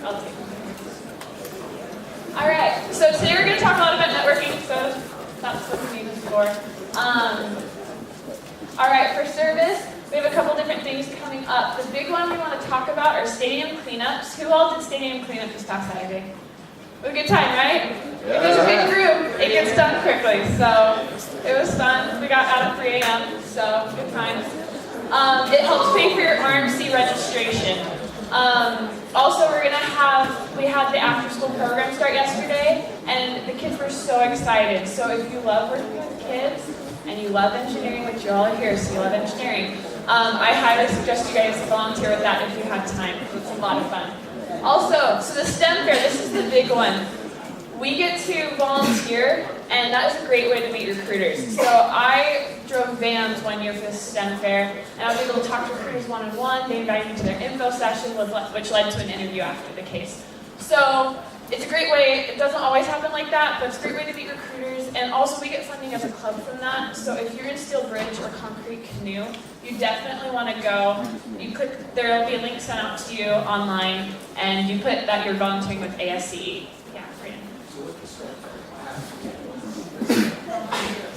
I'll take it. All right, so today we're going to talk a lot about networking, so that's what we need this for. All right, for service, we have a couple different things coming up. The big one we want to talk about are stadium cleanups. Who all did stadium cleanup this past Saturday? It was a good time, right? Yeah. If there's a big group, it gets done quickly, so it was fun. We got out at 3 a.m., so good times. It helps pay for your RMC registration. Also, we had the after-school program start yesterday, and the kids were so excited. So if you love working with kids, and you love engineering, which you all are here, so you love engineering, I highly suggest you guys volunteer with that if you have time. It's a lot of fun. Also, so the STEM fair, this is the big one. We get to volunteer, and that is a great way to meet recruiters. So I drove vans one year for the STEM fair, and I was able to talk to recruiters one-on-one. They invited me to their info session, which led to an interview after the case. So it's a great way. It doesn't always happen like that, but it's a great way to meet recruiters. And also, we get funding as a club from that. So if you're in Steel Bridge or Concrete Canoe, you definitely want to go. There will be a link sent out to you online, and you put that you're volunteering with ASCE.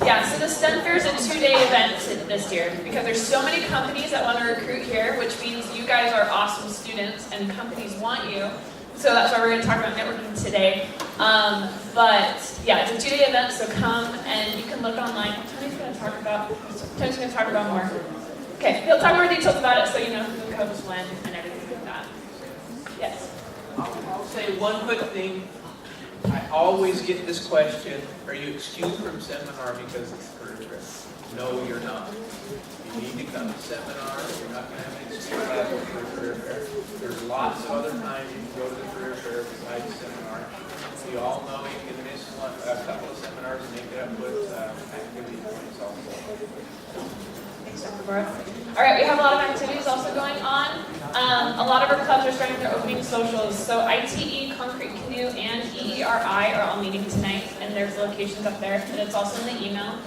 Yeah, so the STEM Fair is a 2-day event this year because there's so many companies that want to recruit here, which means you guys are awesome students and companies want you. So that's why we're going to talk about networking today. But yeah, it's a 2-day event, so come and you can look online. Tony's going to talk about more. Okay, he'll talk more details about it so you know who comes when and everything like that. Yes? I'll say one quick thing. I always get this question, are you excused from seminar because it's a career trip? No, you're not. You need to come to seminar. You're not going to have an excuse for the career fair. There's lots of other times you can go to the career fair besides seminar. We all know you can miss a couple of seminars and make it up with activity points also. Thanks, Dr. Bora. All right, we have a lot of activities also going on. A lot of our clubs are starting their opening socials. So ITE, Concrete Canoe, and EERI are all meeting tonight, and there's locations up there, and it's also in the email.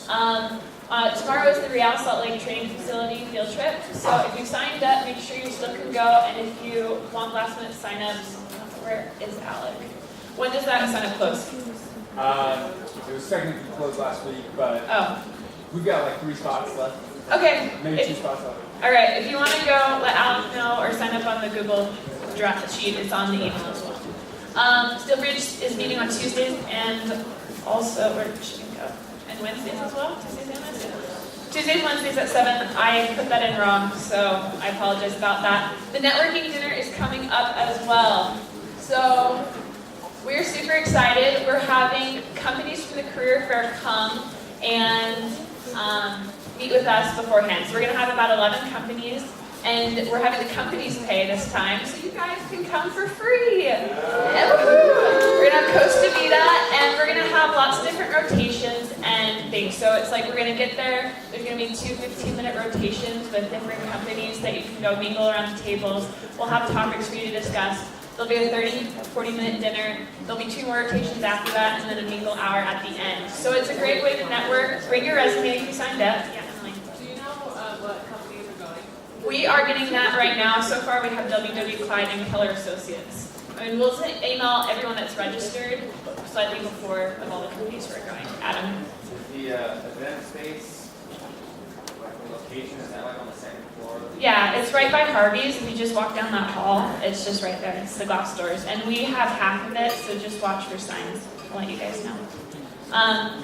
Tomorrow is the Real Salt Lake Training Facility field trip. So if you signed up, make sure you still can go, and if you want last-minute sign-ups, where is Alec? When does that sign-up close? It was technically closed last week, but we've got like 3 spots left. Okay. Maybe 2 spots left. All right, if you want to go, let Alec know or sign up on the Google draft sheet. It's on the email as well. Steel Bridge is meeting on Tuesdays and also, where should we go? And Wednesdays as well? Tuesdays and Wednesdays? Tuesdays and Wednesdays at 7. I put that in wrong, so I apologize about that. The networking dinner is coming up as well. So we're super excited. We're having companies from the career fair come and meet with us beforehand. So we're going to have about 11 companies, and we're having the companies pay this time, so you guys can come for free. We're going to have Costa Vida, and we're going to have lots of different rotations and things. So it's like we're going to get there. There's going to be 2 15-minute rotations with different companies that you can go mingle around the tables. We'll have topics for you to discuss. There'll be a 40-minute dinner. There'll be 2 more rotations after that, and then a mingle hour at the end. So it's a great way to network. Bring your resume if you signed up. Yeah, Emily. Do you know what companies are going? We are getting that right now. So far, we have WW Clyde and Keller Associates. And we'll email everyone that's registered slightly before of all the companies who are going. Adam. The event space, like the location, is that like on the second floor? Yeah, it's right by Harvey's. If you just walk down that hall, it's just right there. It's the glass doors. And we have half of it, so just watch for signs. I'll let you guys know.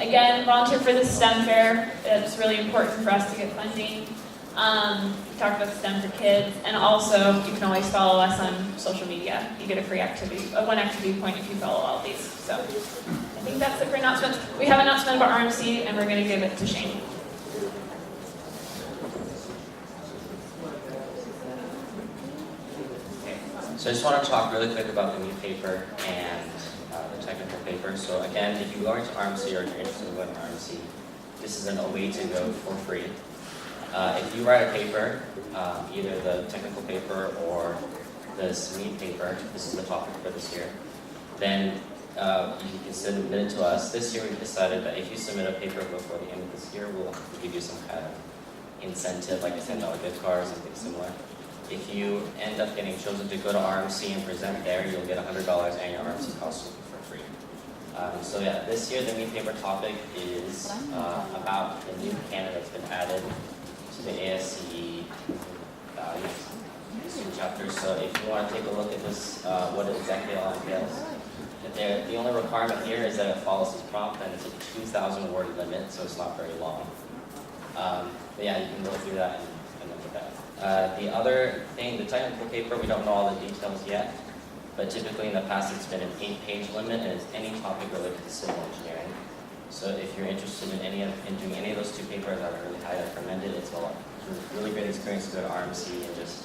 Again, volunteer for the STEM fair. It's really important for us to get funding. We talked about STEM for kids. And also, you can always follow us on social media. You get a free activity, one activity point if you follow all of these. So I think that's it for announcements. We have an announcement about RMC, and we're going to give it to Shane. So I just want to talk really quick about the new paper and the technical paper. So again, if you're going to RMC or if you're interested in going to RMC, this is a way to go for free. If you write a paper, either the technical paper or the SME paper, this is the topic for this year, then you can submit it to us. This year we decided that if you submit a paper before the end of this year, we'll give you some kind of incentive, like $10 gift cards and things similar. If you end up getting chosen to go to RMC and present there, you'll get $100 and your RMC costume for free. So yeah, this year the new paper topic is about the new canon that's been added to the ASCE values chapter. So if you want to take a look at this, what it exactly all entails. The only requirement here is that it follows this prompt, and it's a 2,000 word limit, so it's not very long. But yeah, you can go through that and look at that. The other thing, the technical paper, we don't know all the details yet, but typically in the past it's been an 8-page limit, and it's any topic related to civil engineering. So if you're interested in doing any of those two papers, I would really highly recommend it. It's a really great experience to go to RMC and just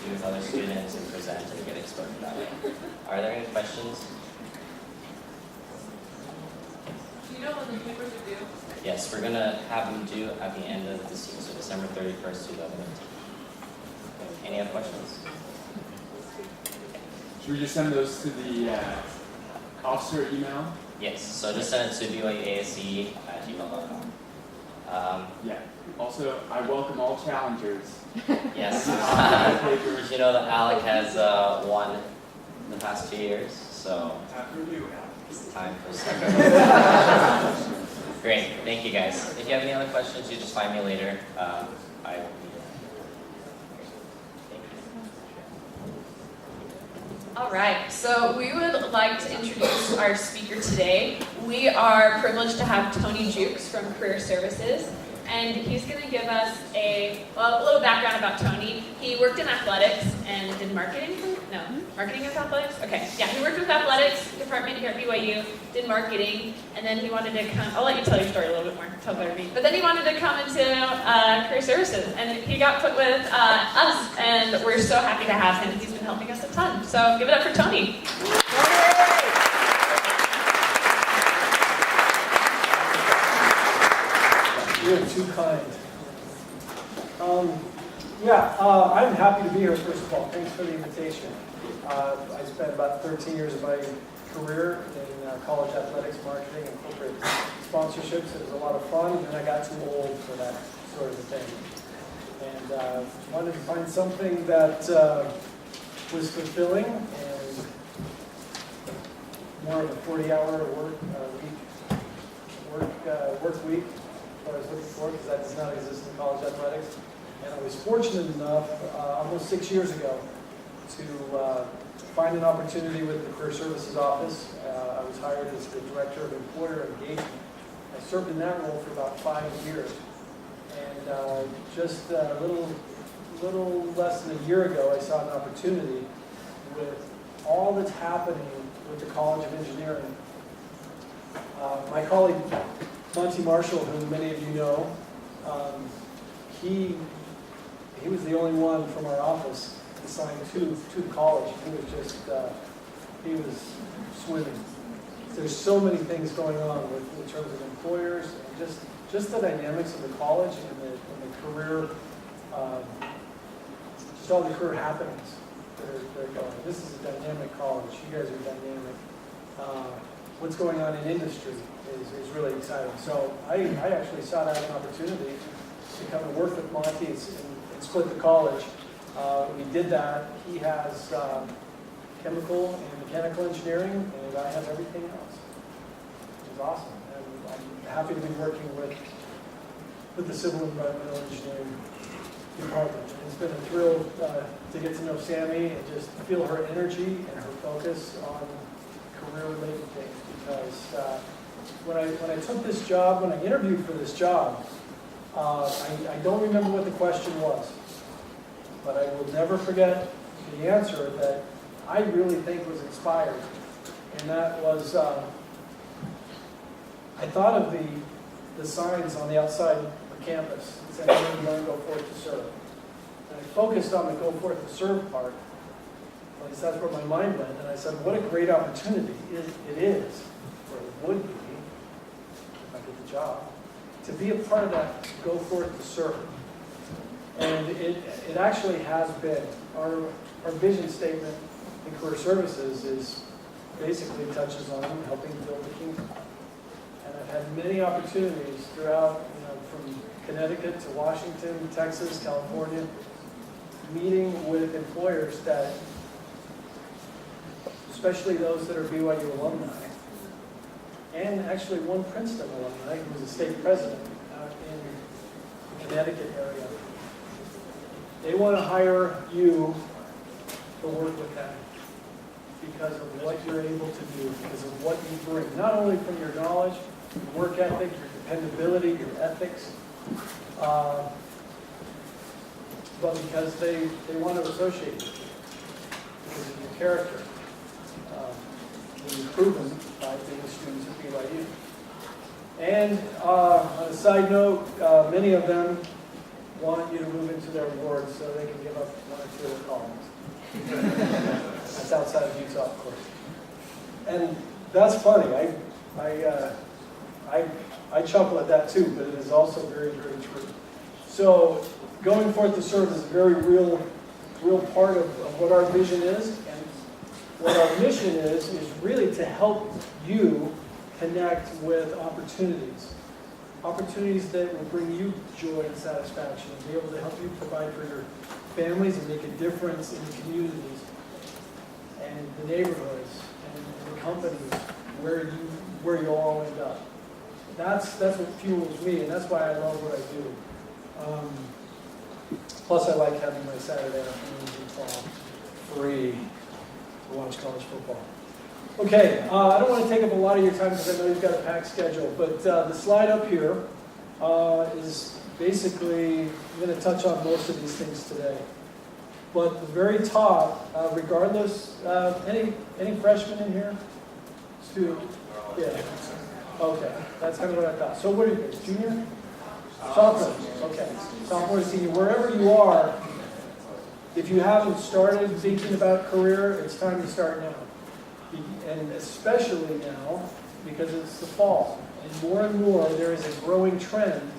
be with other students and present and get exposure that way. Are there any questions? Do you know when the papers are due? Yes, we're going to have them due at the end of this year, so December 31st, 2019. Any other questions? Should we just send those to the officer email? Yes, so just send it to BYUASE@gmail.com. Yeah. Also, I welcome all challengers. Yes. Papers. Did you know that Alec has won the past 2 years? So it's time for some. Great, thank you guys. If you have any other questions, you just find me later. I will be here. Thank you. All right, so we would like to introduce our speaker today. We are privileged to have Tony Jukes from Career Services, and he's going to give us a little background about Tony. He worked in athletics and did marketing. Marketing is athletics? Okay, yeah, he worked with athletics department here at BYU, did marketing, and then he wanted to come, I'll let you tell your story a little bit more, tell better me. But then he wanted to come into Career Services, and he got put with us, and we're so happy to have him. He's been helping us a ton. So give it up for Tony. You're too kind. I'm happy to be here, first of all. Thanks for the invitation. I spent about 13 years of my career in college athletics, marketing, and corporate sponsorships. It was a lot of fun, and then I got too old for that sort of a thing. And wanted to find something that was fulfilling and more of a 40-hour work week. What I was looking for, because that does not exist in college athletics. And I was fortunate enough, almost 6 years ago, to find an opportunity with the Career Services Office. I was hired as the Director of Employer Engagement. I served in that role for about 5 years. And just a little less than a year ago, I saw an opportunity with all that's happening with the College of Engineering. My colleague, Monty Marshall, who many of you know, he was the only one from our office assigned to the college. He was swimming. There's so many things going on in terms of employers and just the dynamics of the college and the career, just all the career happenings that are going. This is a dynamic college. You guys are dynamic. What's going on in industry is really exciting. So I actually sought out an opportunity to come and work with Monty and split the college. We did that. He has chemical and mechanical engineering, and I have everything else, which is awesome. And I'm happy to be working with the civil environmental engineering department. And it's been a thrill to get to know Sammy and just feel her energy and her focus on career-related things. Because when I took this job, when I interviewed for this job, I don't remember what the question was, but I will never forget the answer that I really think was inspired. And that was, I thought of the signs on the outside of campus that said, "Learn, learn, go forth to serve." And I focused on the go forth to serve part. At least that's where my mind went. And I said, what a great opportunity it is, or it would be, if I get the job, to be a part of that go forth to serve. And it actually has been. Our vision statement in Career Services is basically touches on helping build the kingdom. And I've had many opportunities throughout, from Connecticut to Washington, Texas, California, meeting with employers that, especially those that are BYU alumni, and actually one Princeton alumni who was a state president out in the Connecticut area. They want to hire you to work with them because of what you're able to do, because of what you bring, not only from your knowledge, your work ethic, your dependability, your ethics, but because they want to associate you because of your character. You've proven by being students at BYU. And on a side note, many of them want you to move into their wards so they can give up 1 or 2 of their columns. That's outside of Utah, of course. And that's funny. I chuckle at that too, but it is also very, very true. So going forth to serve is a very real part of what our vision is. And what our mission is really to help you connect with opportunities. Opportunities that will bring you joy and satisfaction and be able to help you provide for your families and make a difference in the communities and the neighborhoods and the companies where you all end up. That's what fuels me, and that's why I love what I do. Plus, I like having my Saturday afternoons and fall free to watch college football. Okay, I don't want to take up a lot of your time because I know you've got a packed schedule, but the slide up here is basically, I'm going to touch on most of these things today. But the very top, regardless, any freshmen in here? Yeah. Okay, that's kind of what I thought. So what are you, junior? Sophomore. Okay, sophomore, senior, wherever you are, if you haven't started thinking about career, it's time to start now. And especially now, because it's the fall. And more, there is a growing trend,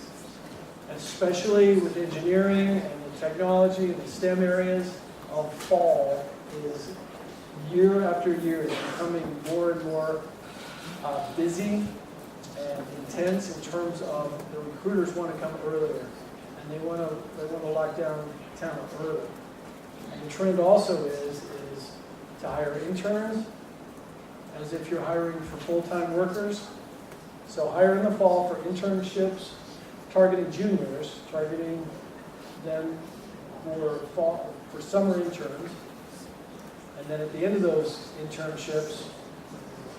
especially with engineering and the technology and the STEM areas, of fall is year after year is becoming more and more busy and intense in terms of the recruiters want to come earlier. And they want to lock down talent early. And the trend also is to hire interns, as if you're hiring for full-time workers. So hire in the fall for internships, targeting juniors, targeting them for summer interns. And then at the end of those internships,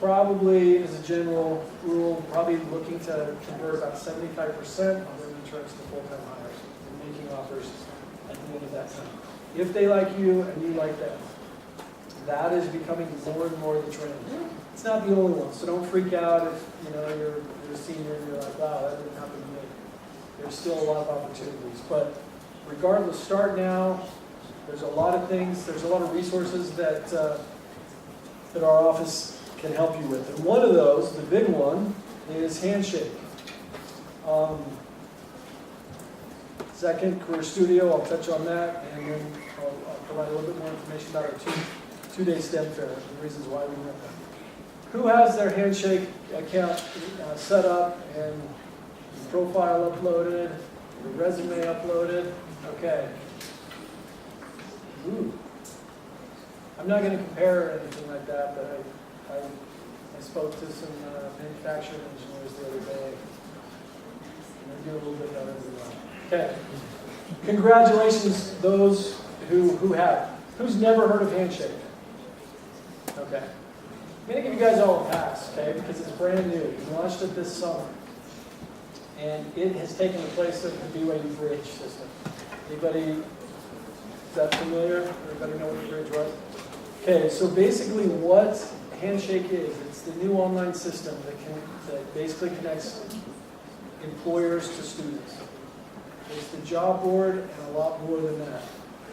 probably as a general rule, probably looking to convert about 75% of their interns to full-time hires and making offers at the end of that time. If they like you and you like them. That is becoming more and more the trend. It's not the only one, so don't freak out if you're a senior and you're like, wow, that didn't happen to me. There's still a lot of opportunities. But regardless, start now. There's a lot of things, there's a lot of resources that our office can help you with. And one of those, the big one, is Handshake. Second, Career Studio, I'll touch on that, and then I'll provide a little bit more information about our two-day STEM fair, the reasons why we went there. Who has their Handshake account set up and your profile uploaded, your resume uploaded? Okay. Ooh. I'm not going to compare anything like that, but I spoke to some manufacturing engineers the other day, and they do a little bit better than that. Okay. Congratulations, those who have. Who's never heard of Handshake? Okay. I'm going to give you guys all a pass, okay, because it's brand new. We launched it this summer. And it has taken the place of the BYU Bridge system. Anybody, is that familiar? Everybody know what the Bridge was? Okay, so basically what Handshake is, it's the new online system that basically connects employers to students. It's the job board and a lot more than that.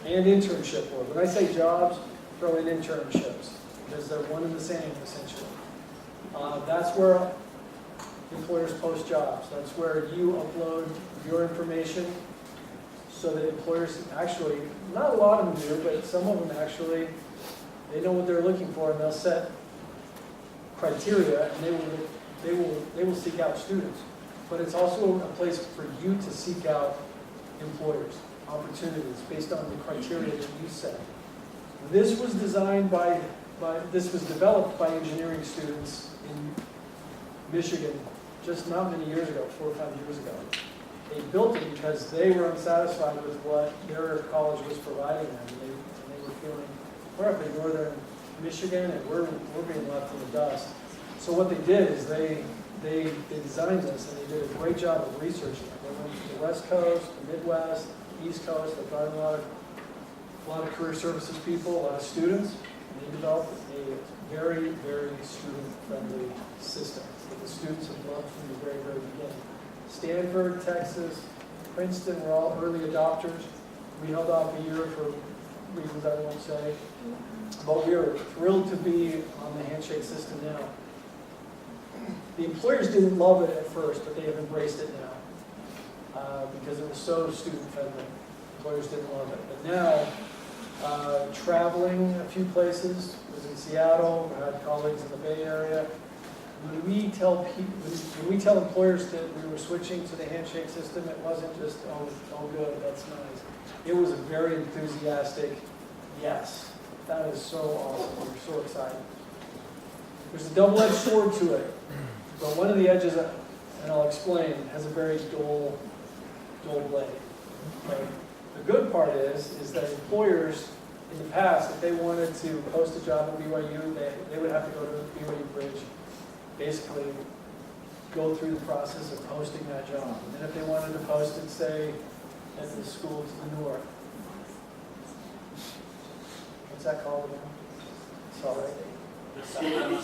And internship board. When I say jobs, throw in internships, because they're one and the same, essentially. That's where employers post jobs. That's where you upload your information so that employers actually, not a lot of them do, but some of them actually, they know what they're looking for and they'll set criteria and they will seek out students. But it's also a place for you to seek out employers. opportunities based on the criteria that you set. This was designed this was developed by engineering students in Michigan just not many years ago, 4 or 5 years ago. They built it because they were unsatisfied with what their college was providing them. And they were feeling, we're up in northern Michigan and we're being left in the dust. So what they did is they designed this and they did a great job of researching it. They went to the West Coast, the Midwest, East Coast. They brought in a lot of career services people, a lot of students, and they developed a very, very student-friendly system that the students have loved from the very, very beginning. Stanford, Texas, Princeton were all early adopters. We held off a year for reasons I won't say, but we are thrilled to be on the handshake system now. The employers didn't love it at first, but they have embraced it now because it was so student-friendly. Employers didn't love it. But now, traveling a few places, was in Seattle, I had colleagues in the Bay Area. When we tell employers that we were switching to the handshake system, it wasn't just, oh good, that's nice. It was a very enthusiastic, yes, that is so awesome, we're so excited. There's a double-edged sword to it, but one of the edges, and I'll explain, has a very dull blade. Okay? The good part is that employers, in the past, if they wanted to post a job at BYU, they would have to go to BYU Bridge, basically go through the process of posting that job. And then if they wanted to post it, say, at the school to the north. What's that called again? Sorry.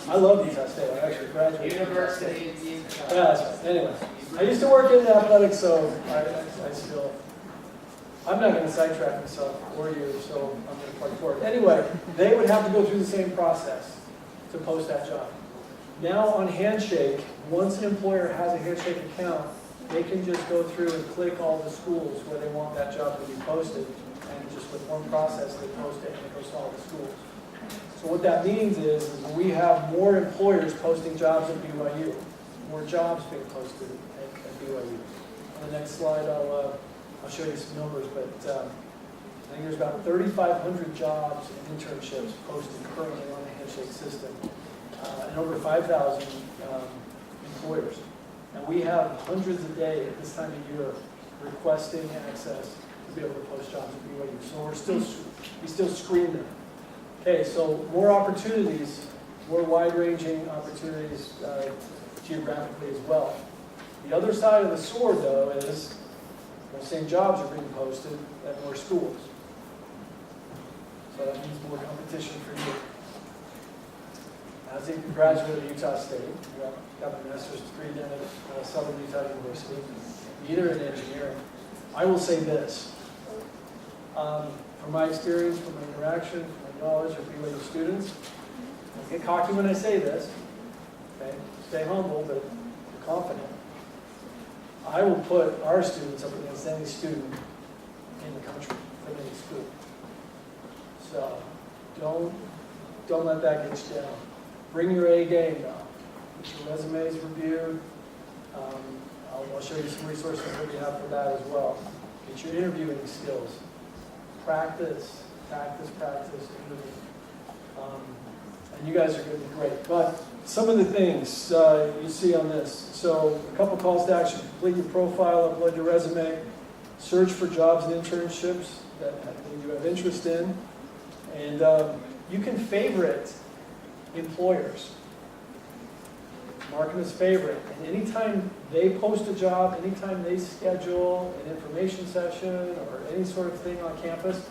I love Utah State. I actually graduated from Utah State. Yeah, that's right. Anyway, I used to work in athletics, so I still... I'm not going to sidetrack myself or you, so I'm going to plug forward. Anyway, they would have to go through the same process to post that job. Now on Handshake, once an employer has a Handshake account, they can just go through and click all the schools where they want that job to be posted, and just with one process, they post it and it goes to all the schools. So what that means is we have more employers posting jobs at BYU, more jobs being posted at BYU. On the next slide, I'll show you some numbers, but I think there's about 3,500 jobs and internships posted currently on the Handshake system, and over 5,000 employers. And we have hundreds a day at this time of year requesting access to be able to post jobs at BYU. So we still screen them. Okay, so more opportunities, more wide-ranging opportunities geographically as well. The other side of the sword, though, is the same jobs are being posted at more schools. So that means more competition for you. As a graduate of Utah State, you got a master's degree down at Southern Utah University, either in engineering. I will say this. From my experience, from my interaction, from my knowledge of BYU students, don't get cocky when I say this. Okay? Stay humble, but confident. I will put our students up against any student in the country from any school. So don't let that get you down. Bring your A game down. Get your resumes reviewed. I'll show you some resources that we have for that as well. Get your interviewing skills. Practice, interview. And you guys are going to be great. But some of the things you see on this. So a couple calls to action. Complete your profile, upload your resume, search for jobs and internships that you have interest in. And you can favorite employers. Mark them as favorite. And anytime they post a job, anytime they schedule an information session or any sort of thing on campus,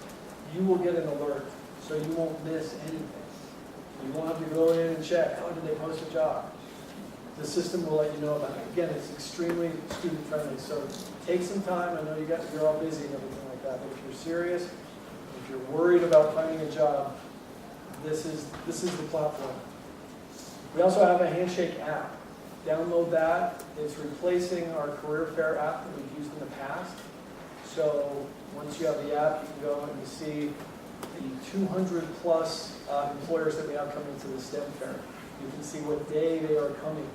you will get an alert. So you won't miss anything. You won't have to go in and check, oh, did they post a job? The system will let you know about it. Again, it's extremely student-friendly, so take some time. I know you're all busy and everything like that, but if you're serious, if you're worried about finding a job, this is the platform. We also have a Handshake app. Download that. It's replacing our Career Fair app that we've used in the past. So once you have the app, you can go and you see the 200 plus employers that we have coming to the STEM fair. You can see what day they are coming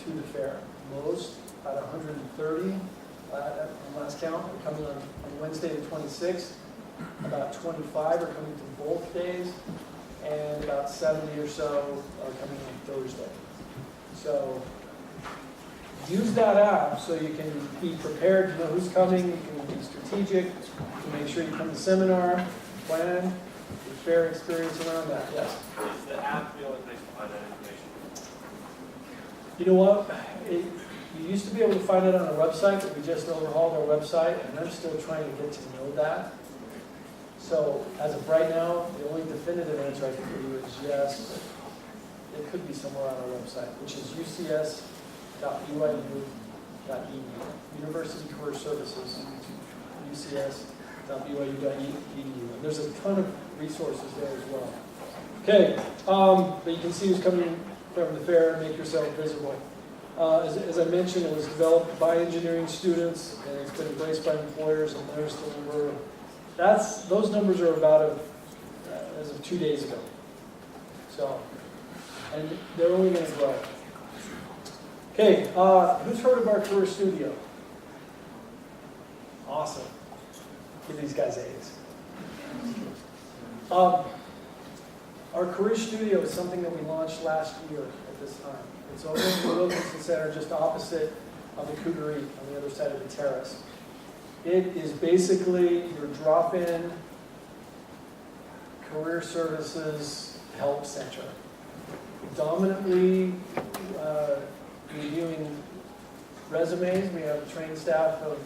to the fair. Most, about 130 last count, are coming on Wednesday the 26th. About 25 are coming to both days, and about 70 or so are coming on Thursday. So use that app so you can be prepared to know who's coming, you can be strategic, to make sure you come to seminar, plan, a fair experience around that. Yes? Is the app the only place to find that information? You know what? You used to be able to find it on our website, but we just overhauled our website, and I'm still trying to get to know that. So as of right now, the only definitive answer I can give you is yes, but it could be somewhere on our website, which is ucs.byu.edu, University Career Services, ucs.byu.edu. And there's a ton of resources there as well. Okay, but you can see who's coming from the fair and make yourself visible. As I mentioned, it was developed by engineering students, and it's been embraced by employers, and there's the number. Those numbers are about as of 2 days ago. So, and they're only going to grow. Okay, who's heard of our career studio? Awesome. Give these guys A's. Our career studio is something that we launched last year at this time. It's over in the Wilkinson Center, just opposite of the Cougaree on the other side of the terrace. It is basically your drop-in career services help center. Predominantly reviewing resumes. We have a trained staff of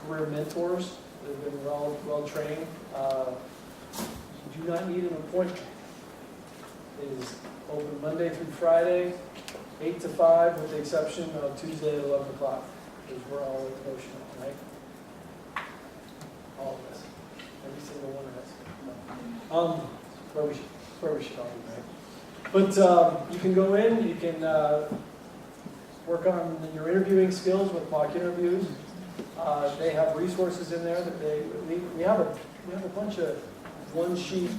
career mentors that have been well trained. You do not need an appointment. It is open Monday through Friday, 8 to 5, with the exception of Tuesday at 11 o'clock, because we're all devotional, right? All of us. Every single one of us. Where we should all be, right? But you can go in, you can work on your interviewing skills with mock interviews. They have resources in there that we have a bunch of one-sheet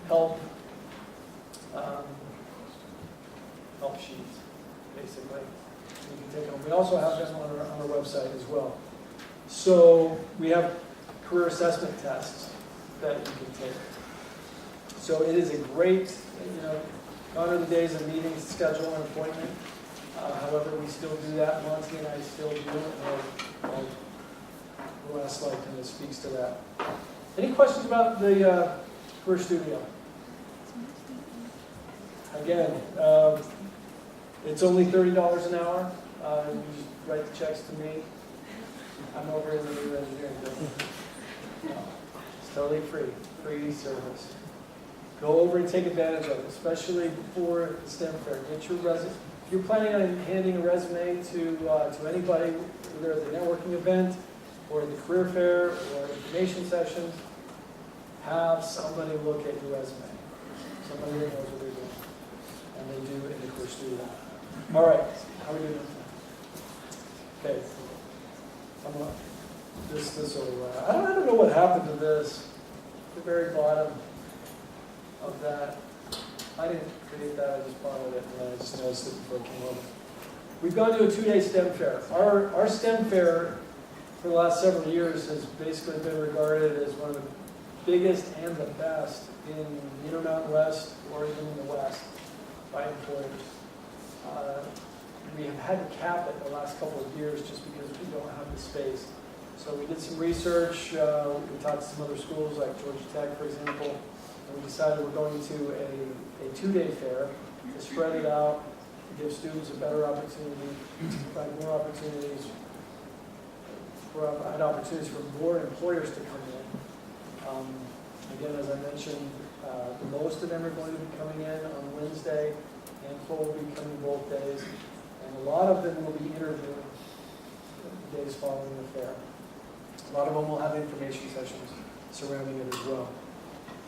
help sheets, basically. You can take them. We also have them on our website as well. So we have career assessment tests that you can take. So it is a great, gone are the days of needing to schedule an appointment. However, we still do that. Monty and I still do it. The last slide kind of speaks to that. Any questions about the Career Studio? Again, it's only $30 an hour. You just write the checks to me. I'm over in the new engineering building. It's totally free service. Go over and take advantage of it, especially before the STEM fair. Get your resume. If you're planning on handing a resume to anybody, either at the networking event or the career fair or information sessions, have somebody look at your resume. Somebody that knows what they're doing. And they do in the Career Studio. All right, how are we doing? Okay. This will, I don't know what happened to this. The very bottom of that. I didn't create that, I just borrowed it, and I just noticed it before it came over. We've gone to a 2-day STEM fair. Our STEM fair for the last several years has basically been regarded as one of the biggest and the best in Intermountain West or even in the West by employers. We have had to cap it the last couple of years just because we don't have the space. So we did some research, we talked to some other schools like Georgia Tech, for example, and we decided we're going to a 2-day fair to spread it out, to give students a better opportunity, to provide more opportunities, provide opportunities for more employers to come in. Again, as I mentioned, most of them are going to be coming in on Wednesday, and full will be coming both days, and a lot of them will be interviewing the days following the fair. A lot of them will have information sessions surrounding it as well.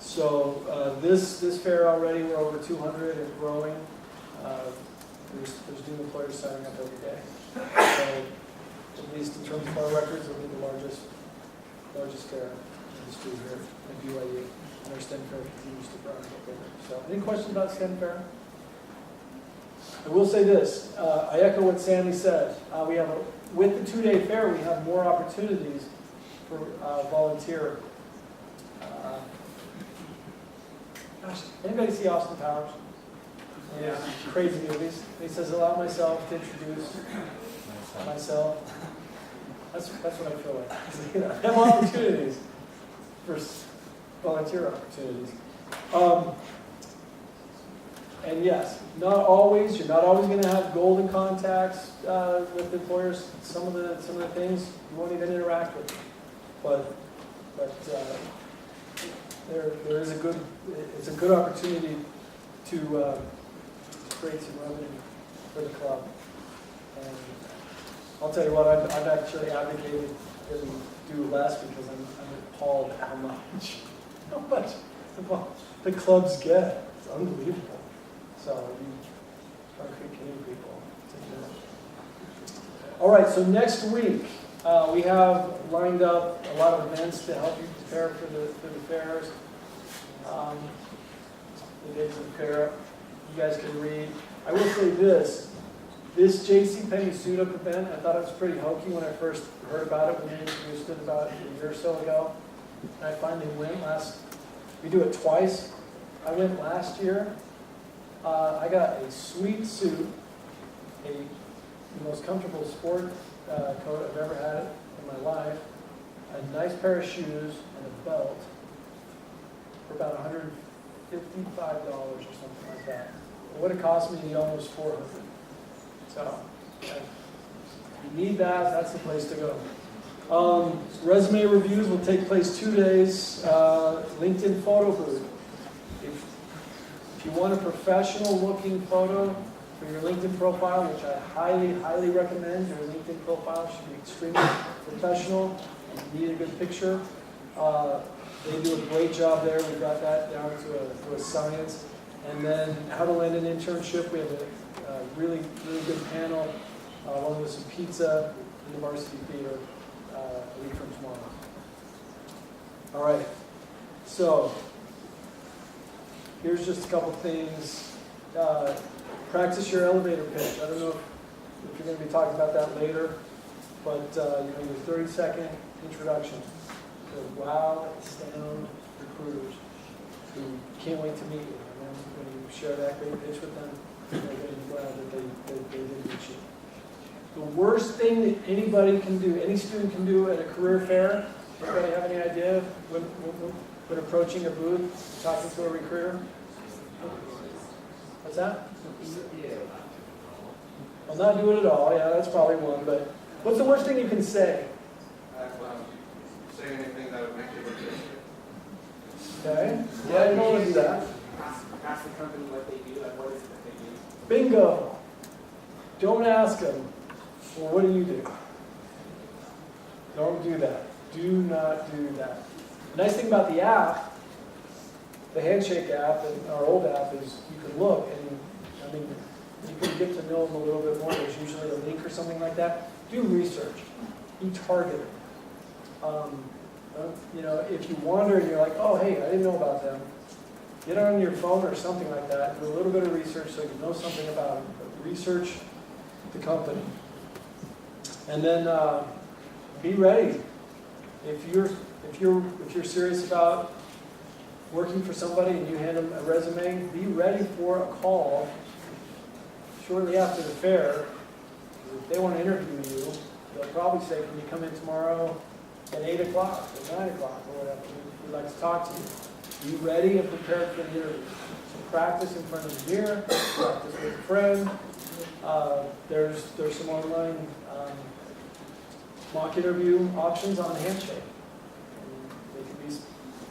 So this fair already, we're over 200 and growing. There's new employers signing up every day. So at least in terms of our records, it'll be the largest fair in the school here at BYU. And our STEM fair continues to grow. So any questions about STEM fair? I will say this, I echo what Sandy said. With the 2-day fair, we have more opportunities for volunteer. Gosh, anybody see Austin Powers? Yeah. Crazy movies. He says, allow myself to introduce myself. That's what I feel like. You know, I have opportunities for volunteer opportunities. And yes, you're not always going to have golden contacts with employers. Some of the things you won't even interact with. But there is it's a good opportunity to create some revenue for the club. And I'll tell you what, I've actually advocated that we do less because I'm appalled at how much the clubs get. It's unbelievable. So Concrete Canoe people, take note. All right, so next week we have lined up a lot of events to help you prepare for the fairs. The days of the fair, you guys can read. I will say this JCPenney suit-up event, I thought it was pretty hokey when I first heard about it, when they introduced it about a year or so ago. And I finally went we do it twice. I went last year. I got a sweet suit, the most comfortable sport coat I've ever had in my life, a nice pair of shoes, and a belt for about $155 or something like that. It would have cost me almost $400. So, if you need that, that's the place to go. Resume reviews will take place 2 days. LinkedIn photo booth. If you want a professional-looking photo for your LinkedIn profile, which I highly, highly recommend, your LinkedIn profile should be extremely professional. You need a good picture. They do a great job there. We've got that down to a science. And then how to land an internship. We have a really, really good panel along with some pizza in the Varsity Theater a week from tomorrow. All right. So here's just a couple things. Practice your elevator pitch. I don't know if you're going to be talking about that later, but your 30-second introduction to wow, astound recruiters who can't wait to meet you. And then when you share that great pitch with them, they're going to be glad that they did meet you. The worst thing that anybody can do, any student can do at a career fair, anybody have any idea when approaching a booth, talking to a recruiter? What's that? Well, not do it at all. Yeah, that's probably one. But what's the worst thing you can say? Say anything that would make you look good. Okay. Yeah, you don't want to do that. Ask the company what they do, like what is it that they do. Bingo. Don't ask them, well, what do you do? Don't do that. Do not do that. The nice thing about the app, the Handshake app, and our old app, is you can look and, you can get to know them a little bit more. There's usually a link or something like that. Do research. Be targeted. If you wander and you're like, oh, hey, I didn't know about them, get on your phone or something like that. Do a little bit of research so you know something about them. But research the company. And then be ready. If you're serious about working for somebody and you hand them a resume, be ready for a call shortly after the fair. If they want to interview you, they'll probably say, can you come in tomorrow at 8 o'clock or 9 o'clock or whatever. We'd like to talk to you. Be ready and prepared for the interview. So practice in front of the mirror, practice with a friend. There's some online mock interview options on the Handshake. And they can be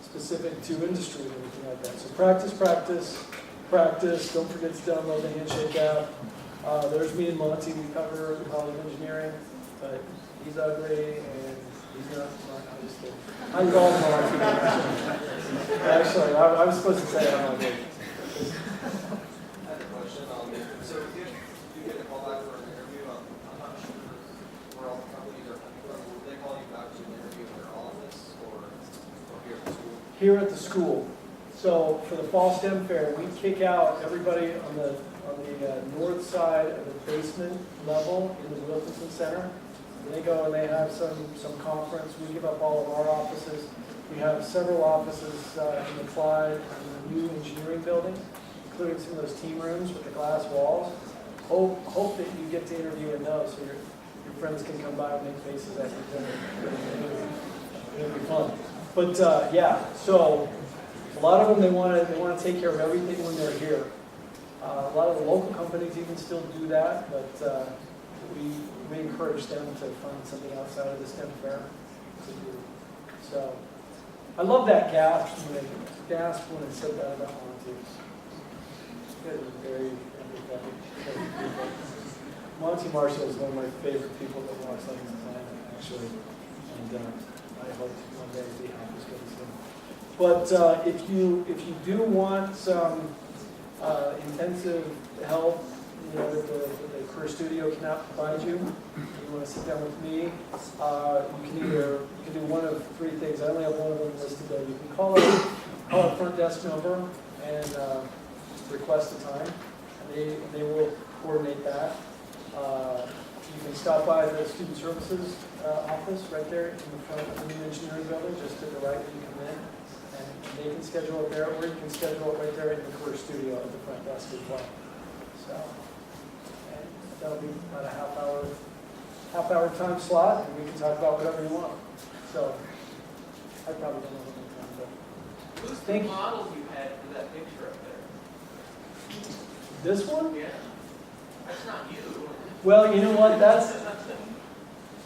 specific to industry and everything like that. So practice, practice, practice. Don't forget to download the Handshake app. There's me and Monty. We cover the College of Engineering, but he's ugly and he's not smart. I'm just kidding. I call him Monty. Actually, I was supposed to say I'm ugly. I had a question. So if you get a call back for an interview, I'm not sure where all the companies are coming from. Will they call you back to an interview in their office or here at the school? Here at the school. So for the fall STEM fair, we kick out everybody on the north side of the basement level in the Wilkinson Center. And they go and they have some conference. We give up all of our offices. We have several offices in the Clyde, in the new engineering building, including some of those team rooms with the glass walls. Hope that you get to interview in those so your friends can come by and make faces at you. It'll be fun. But yeah, so a lot of them, they want to take care of everything when they're here. A lot of the local companies even still do that, but we encourage them to find something outside of the STEM fair to do. So I love that gasp when I said that about Monty. You guys are very empathetic. Monty Marshall is one of my favorite people that walks on the planet, actually, and I hope one day to be half as good as him. But if you do want some intensive help, you know, that the Career Studio cannot provide you, you want to sit down with me, you can do one of three things. I only have one of them listed there. You can call a front desk number and request a time, and they will coordinate that. You can stop by the Student Services office right there in the front of the new engineering building, just to the right when you come in. And they can schedule it there, or you can schedule it right there in the Career Studio at the front desk as well. So, and that'll be about a half hour time slot, and we can talk about whatever you want. So, I probably don't know what I'm talking about. Who's the Thank you. model you had for that picture up there? This one? Yeah. That's not you. Well, you know what?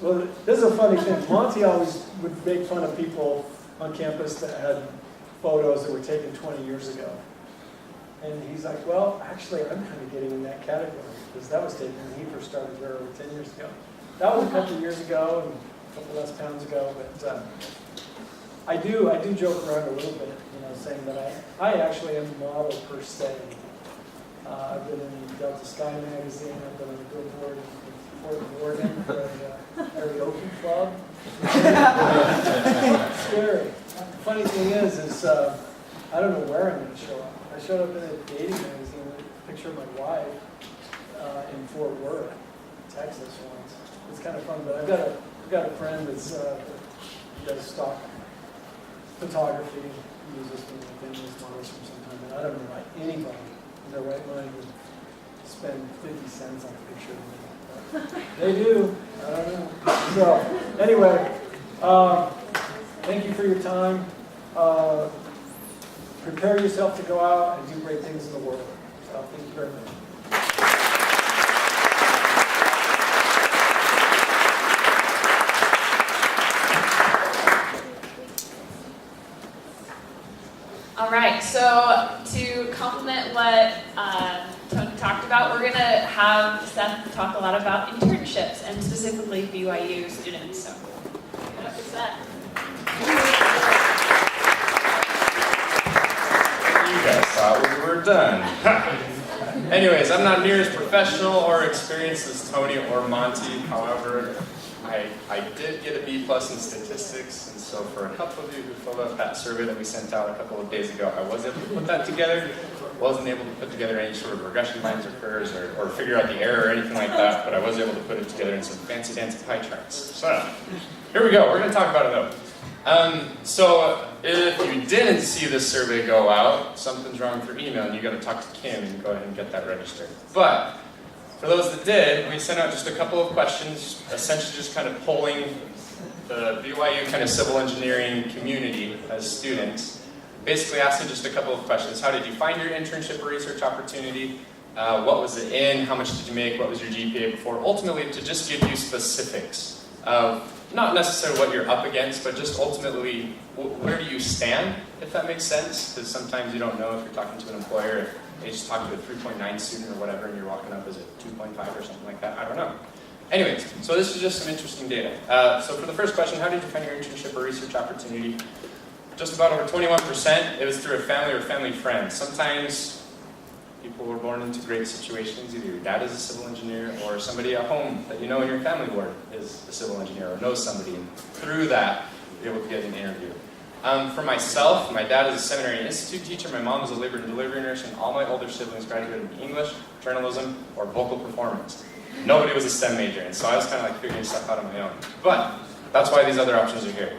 Well, this is a funny thing. Monty always would make fun of people on campus that had photos that were taken 20 years ago. And he's like, well, actually, I'm kind of getting in that category, because that was taken when he first started here over 10 years ago. That was a couple of years ago, and a couple less pounds ago, but I do joke around a little bit, you know, saying that I actually am a model per se. I've been in Delta Sky magazine, I've been on the Billboard in Portland, Oregon, for the karaoke club. Scary. The funny thing is I don't know where I'm going to show up. I showed up in a dating magazine with a picture of my wife in Fort Worth, Texas once. It's kind of fun, but I've got a friend that's does stock photography. He uses me with business models from some time, and I don't know why anybody in their right mind would spend 50 cents on a picture of me. But they do. I don't know. So anyway, thank you for your time. Prepare yourself to go out and do great things in the world. So thank you very much. All right, so to complement what Tony talked about, we're going to have Seth talk a lot about internships and specifically BYU students. So, get up to Seth. You guys thought we were done. Anyways, I'm not near as professional or experienced as Tony or Monty. However, I did get a B+ in statistics, and so for a couple of you who filled out that survey that we sent out a couple of days ago, I was able to put that together. Wasn't able to put together any sort of regression lines or curves or figure out the error or anything like that, but I was able to put it together in some fancy dancy pie charts. So, here we go. We're going to talk about it though. So, if you didn't see this survey go out, something's wrong with your email and you got to talk to Kim and go ahead and get that registered. But for those that did, we sent out just a couple of questions, essentially just kind of polling the BYU kind of civil engineering community as students. Basically asking just a couple of questions. How did you find your internship or research opportunity? What was it in? How much did you make? What was your GPA before? Ultimately, to just give you specifics of not necessarily what you're up against, but just ultimately where do you stand, if that makes sense? Because sometimes you don't know if you're talking to an employer, if they just talk to a 3.9 student or whatever, and you're walking up as a 2.5 or something like that. I don't know. Anyways, so this is just some interesting data. So for the first question, how did you find your internship or research opportunity? Just about over 21%, it was through a family or family friend. Sometimes people were born into great situations. Either your dad is a civil engineer or somebody at home that you know in your family ward is a civil engineer or knows somebody. And through that, you're able to get an interview. For myself, my dad is a seminary institute teacher, my mom is a labor and delivery nurse, and all my older siblings graduated in English, journalism, or vocal performance. Nobody was a STEM major, and so I was kind of like figuring stuff out on my own. But that's why these other options are here.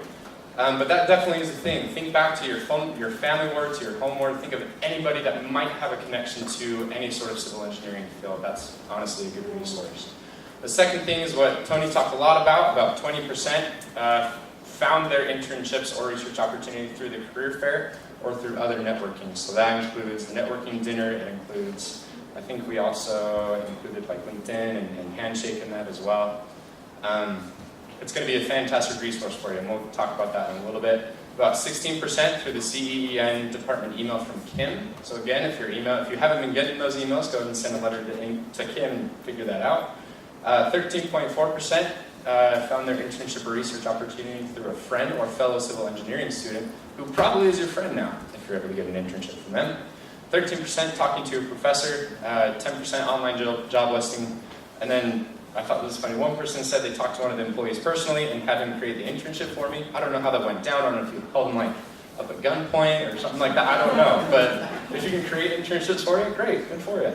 But that definitely is a thing. Think back to your family work, to your home work. Think of anybody that might have a connection to any sort of civil engineering field. That's honestly a good resource. The second thing is what Tony talked a lot about 20% found their internships or research opportunity through the career fair or through other networking. So that includes the networking dinner, it includes, I think we also included like LinkedIn and Handshake in that as well. It's going to be a fantastic resource for you, and we'll talk about that in a little bit. About 16% through the CEEN department email from Kim. So again, if you haven't been getting those emails, go ahead and send a letter to Kim and figure that out. 13.4% found their internship or research opportunity through a friend or fellow civil engineering student, who probably is your friend now, if you're able to get an internship from them. 13% talking to a professor, 10% online job listing, and then I thought this was funny. One person said they talked to one of the employees personally and had him create the internship for me. I don't know how that went down. I don't know if you held him like up at gunpoint or something like that. I don't know. But if you can create internships for you, great, good for you.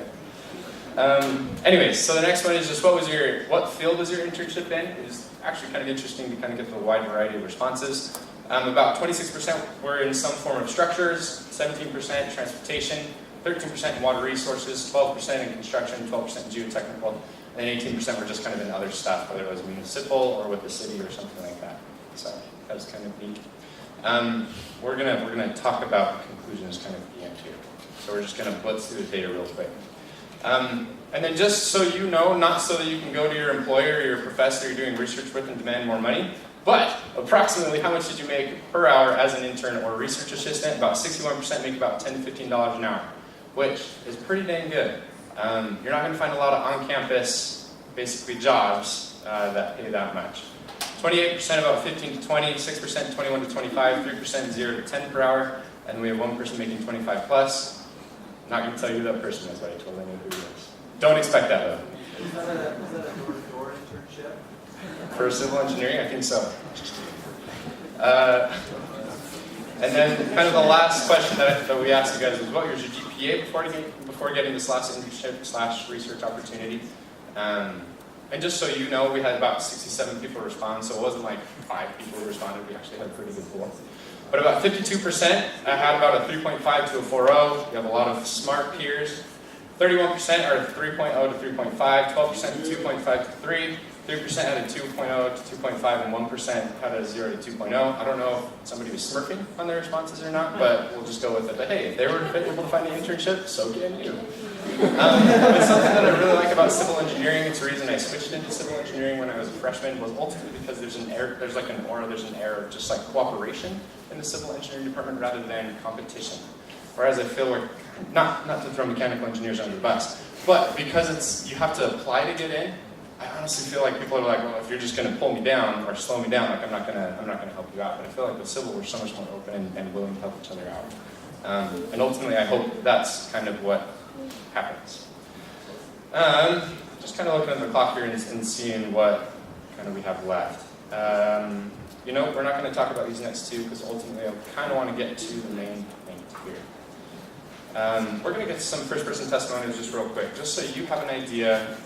Anyways, so the next one is just what field was your internship in? It was actually kind of interesting to kind of get the wide variety of responses. About 26% were in some form of structures, 17% transportation, 13% in water resources, 12% in construction, 12% in geotechnical, and 18% were just kind of in other stuff, whether it was municipal or with the city or something like that. So that was kind of neat. We're gonna talk about conclusions kind of at the end here. So we're just gonna blitz through the data real quick. And then just so you know, not so that you can go to your employer or your professor you're doing research with and demand more money, but approximately how much did you make per hour as an intern or research assistant? About 61% make about $10 to $15 an hour, which is pretty dang good. You're not going to find a lot of on-campus, basically, jobs that pay that much. 28% about 15 to 20, 6% 21 to 25, 3% 0 to 10 per hour, and we have one person making 25 plus. Not going to tell you who that person is, but I totally know who he is. Don't expect that though. Is that a door-to-door internship? For civil engineering, I think so. And then kind of the last question that we asked you guys was, what was your GPA before getting this last internship / research opportunity? And just so you know, we had about 67 people respond, so it wasn't like 5 people who responded. We actually had a pretty good pool. But about 52% had about a 3.5 to a 4.0. You have a lot of smart peers. 31% are 3.0 to 3.5, 12% 2.5 to 3, 3% had a 2.0 to 2.5, and 1% had a 0 to 2.0. I don't know if somebody was smirking on their responses or not, but we'll just go with it. But hey, if they were able to find an internship, so can you. It's something that I really like about civil engineering. It's the reason I switched into civil engineering when I was a freshman, was ultimately because there's an air of just like cooperation in the civil engineering department rather than competition. Whereas I feel like, not to throw mechanical engineers under the bus, but because you have to apply to get in, I honestly feel like people are like, well, if you're just going to pull me down or slow me down, like I'm not going to help you out. But I feel like with civil, we're so much more open and willing to help each other out. And ultimately, I hope that's kind of what happens. Just kind of looking at the clock here and seeing what kind of we have left. We're not going to talk about these next two because ultimately I kind of want to get to the main thing here. We're going to get to some first-person testimonials just real quick, just so you have an idea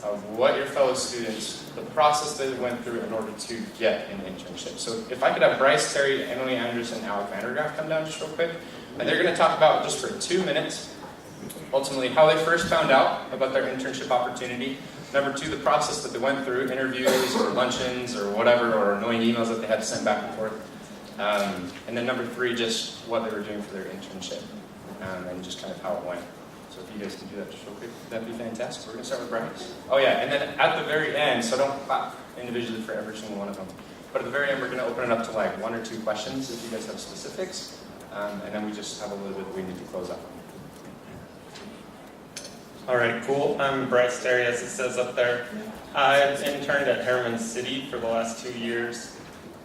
of what your fellow students, the process they went through in order to get an internship. So if I could have Bryce, Terry, Emily Andrews, and Alec Vandergraaf come down just real quick, and they're going to talk about, just for 2 minutes, ultimately how they first found out about their internship opportunity. Number 2, the process that they went through, interviews or luncheons or whatever, or annoying emails that they had to send back and forth. And then number 3, just what they were doing for their internship, and just kind of how it went. So if you guys can do that just real quick, that'd be fantastic. We're going to start with Bryce. Oh yeah, and then at the very end, so don't clap individually for every single one of them, but at the very end we're going to open it up to like 1 or 2 questions if you guys have specifics, and then we just have a little bit that we need to close up. All right, cool. I'm Bryce Terry, as it says up there. I've interned at Harriman City for the last 2 years.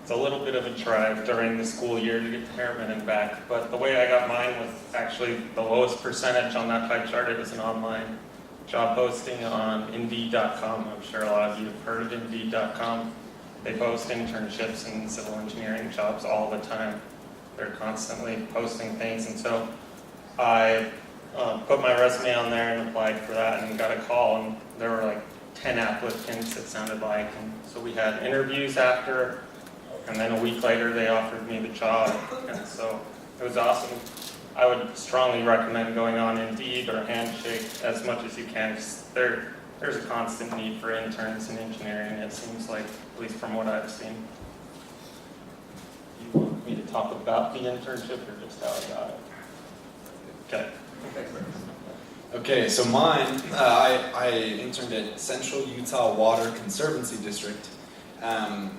It's a little bit of a drive during the school year to get to Harriman and back, but the way I got mine was actually the lowest percentage on that pie chart. It was an online job posting on Indeed.com. I'm sure a lot of you have heard of Indeed.com. They post internships and civil engineering jobs all the time. they're constantly posting things, and so I put my resume on there and applied for that and got a call, and there were like 10 applicants, it sounded like, and so we had interviews after, and then a week later they offered me the job, and so it was awesome. I would strongly recommend going on Indeed or Handshake as much as you can, because there's a constant need for interns in engineering, it seems like, at least from what I've seen. You want me to talk about the internship or just how I got it? Okay. Okay, so mine, I interned at Central Utah Water Conservancy District.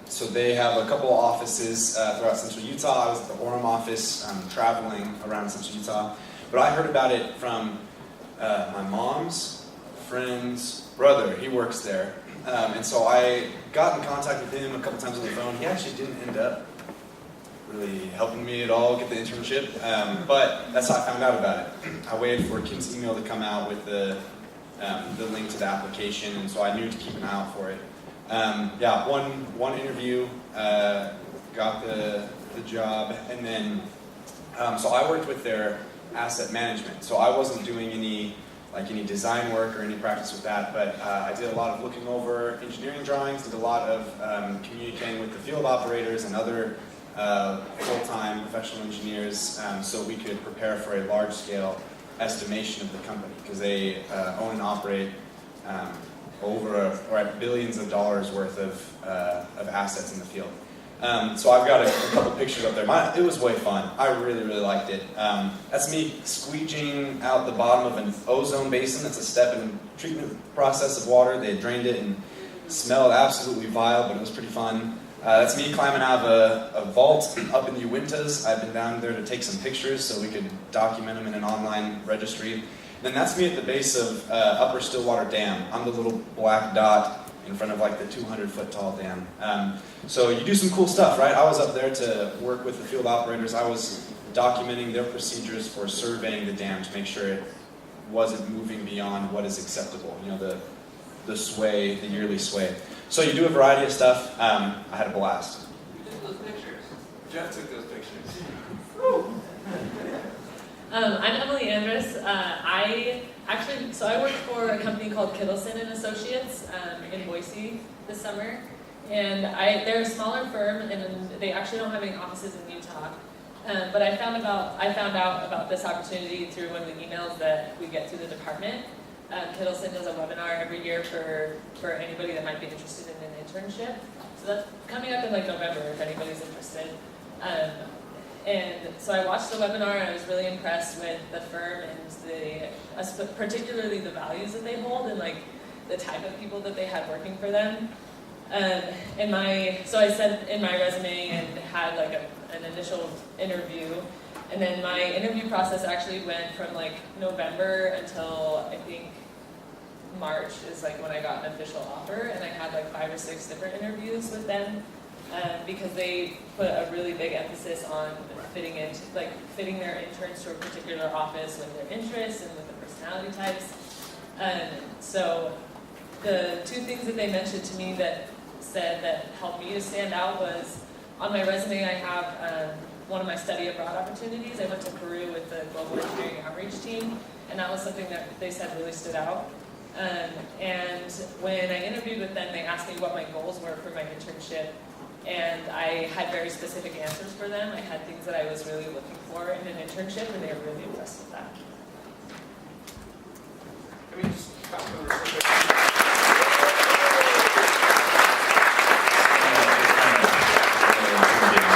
So they have a couple offices throughout Central Utah. I was at the Orem office, traveling around Central Utah. But I heard about it from my mom's friend's brother. He works there. And so I got in contact with him a couple times on the phone. He actually didn't end up really helping me at all get the internship, but that's how I found out about it. I waited for Kim's email to come out with the link to the application, and so I knew to keep an eye out for it. Yeah, one interview, got the job, and then so I worked with their asset management. So I wasn't doing any design work or any practice with that, but I did a lot of looking over engineering drawings, did a lot of communicating with the field operators and other full-time professional engineers, so we could prepare for a large-scale estimation of the company, because they own and operate billions of dollars worth of assets in the field. So I've got a couple pictures up there. It was way fun. I really, really liked it. That's me squeegeeing out the bottom of an ozone basin. That's a step in the treatment process of water. They drained it and smelled absolutely vile, but it was pretty fun. That's me climbing out of a vault up in the Uintas. I've been down there to take some pictures so we could document them in an online registry. And then that's me at the base of Upper Stillwater Dam. I'm the little black dot in front of like the 200-foot tall dam. So you do some cool stuff, right? I was up there to work with the field operators. I was documenting their procedures for surveying the dam to make sure it wasn't moving beyond what is acceptable. You know, the sway, the yearly sway. So you do a variety of stuff. I had a blast. Who took those pictures? Jeff took those pictures. I'm Emily Andrus. I work for a company called Kittleson and Associates in Boise this summer, and they're a smaller firm, and they actually don't have any offices in Utah. But I found out about this opportunity through one of the emails that we get through the department. Kittleson does a webinar every year for anybody that might be interested in an internship. So that's coming up in like November if anybody's interested. And so I watched the webinar and I was really impressed with the firm and particularly the values that they hold and like the type of people that they had working for them. So I sent in my resume and had like an initial interview. And then my interview process actually went from like November until I think March is like when I got an official offer, and I had like 5 or 6 different interviews with them because they put a really big emphasis on fitting their interns to a particular office with their interests and with the personality types. So the 2 things that they mentioned to me that helped me to stand out was on my resume I have one of my study abroad opportunities. I went to Peru with the Global Engineering Outreach Team, and that was something that they said really stood out. And when I interviewed with them, they asked me what my goals were for my internship, and I had very specific answers for them. I had things that I was really looking for in an internship, and they were really impressed with that. Let me just pass it over real quick.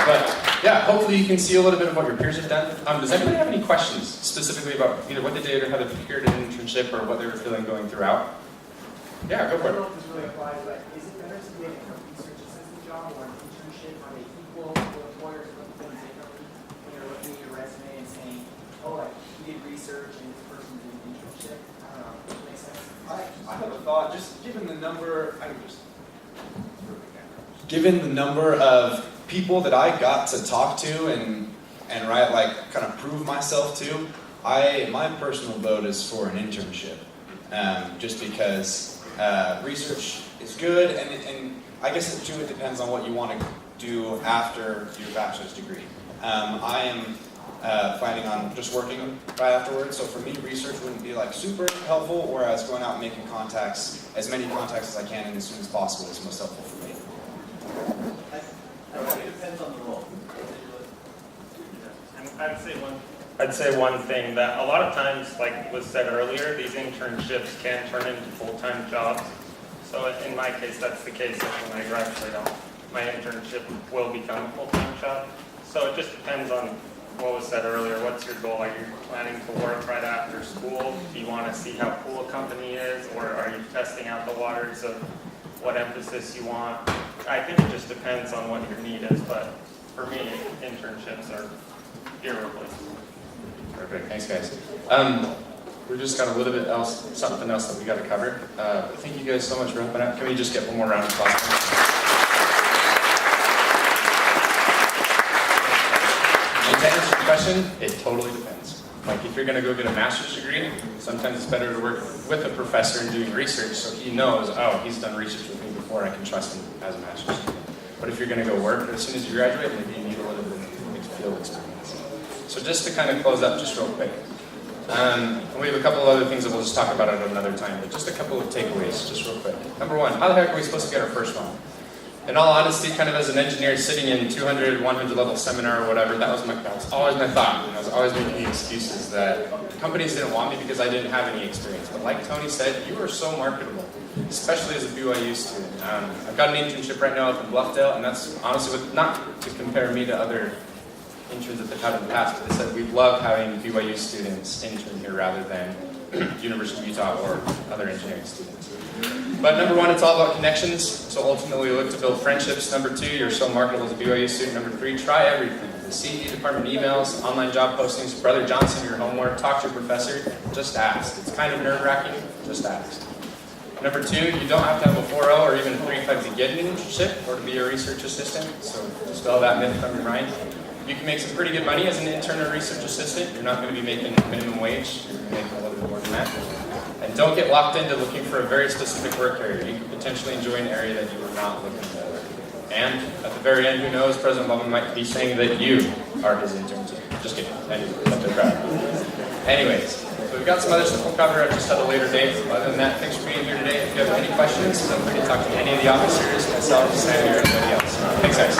But yeah, hopefully you can see a little bit of what your peers have done. Does anybody have any questions specifically about either what they did or how they prepared an internship or what they were feeling going throughout? Yeah, go for I don't it. know if this really applies, but is it better to get a research assistant job or an internship? Are they equal? Do employers look at them differently when you're looking at your resume and saying, oh, like, you did research and this person did an internship? I don't know. Does that make sense? I have a thought, just given the number, Given the number of people that I got to talk to and right, like kind of prove myself to, my personal vote is for an internship, just because research is good, and I guess it depends on what you want to do after your bachelor's degree. I am planning on just working right afterwards. So for me, research wouldn't be like super helpful, whereas going out and making contacts, as many contacts as I can and as soon as possible is most helpful for me. It depends on the role. And I'd say one thing that a lot of times, like was said earlier, these internships can turn into full-time jobs. So in my case, that's the case that when I graduate, my internship will become a full-time job. So it just depends on what was said earlier. What's your goal? Are you planning to work right after school? Do you want to see how cool a company is? Or are you testing out the waters of what emphasis you want? I think it just depends on what your need is, but for me, internships are irreplaceable. Perfect, thanks guys. We've just got a little bit else, something else that we got to cover. Thank you guys so much for helping out. Can we just get one more round of applause? And to answer your question, it totally depends. Like if you're going to go get a master's degree, sometimes it's better to work with a professor and doing research so he knows, oh, he's done research with me before, I can trust him as a master's student. But if you're going to go work as soon as you graduate, maybe you need a little bit of field experience. So just to kind of close up just real quick. We have a couple of other things that we'll just talk about at another time, but just a couple of takeaways, just real quick. Number one, how the heck are we supposed to get our first one? In all honesty, kind of as an engineer sitting in 200, 100 level seminar or whatever, that was always my thought. And I was always making excuses that companies didn't want me because I didn't have any experience. But like Tony said, you are so marketable, especially as a BYU student. I've got an internship right now up in Bluffdale, and that's honestly not to compare me to other interns that they've had in the past, but they said we love having BYU students intern here rather than University of Utah or other engineering students. But number one, it's all about connections. So ultimately, we look to build friendships. Number two, you're so marketable as a BYU student. Number three, try everything. The CE department emails, online job postings, Brother Johnson, your homework, talk to your professor, just ask. It's kind of nerve-wracking, just ask. Number two, you don't have to have a 4.0 or even a 3.5 to get an internship or to be a research assistant. So dispel that myth from your mind. You can make some pretty good money as an intern or research assistant. You're not going to be making minimum wage. You're going to be making a little bit more than that. And don't get locked into looking for a very specific work area. You could potentially enjoy an area that you were not looking for. And at the very end, who knows, President Obama might be saying that you are his intern too. Just kidding. Anyways, so we've got some other stuff we'll cover just at a later date. Other than that, thanks for being here today. If you have any questions, feel free to talk to any of the officers, myself, Sammy, or anybody else. Thanks, guys.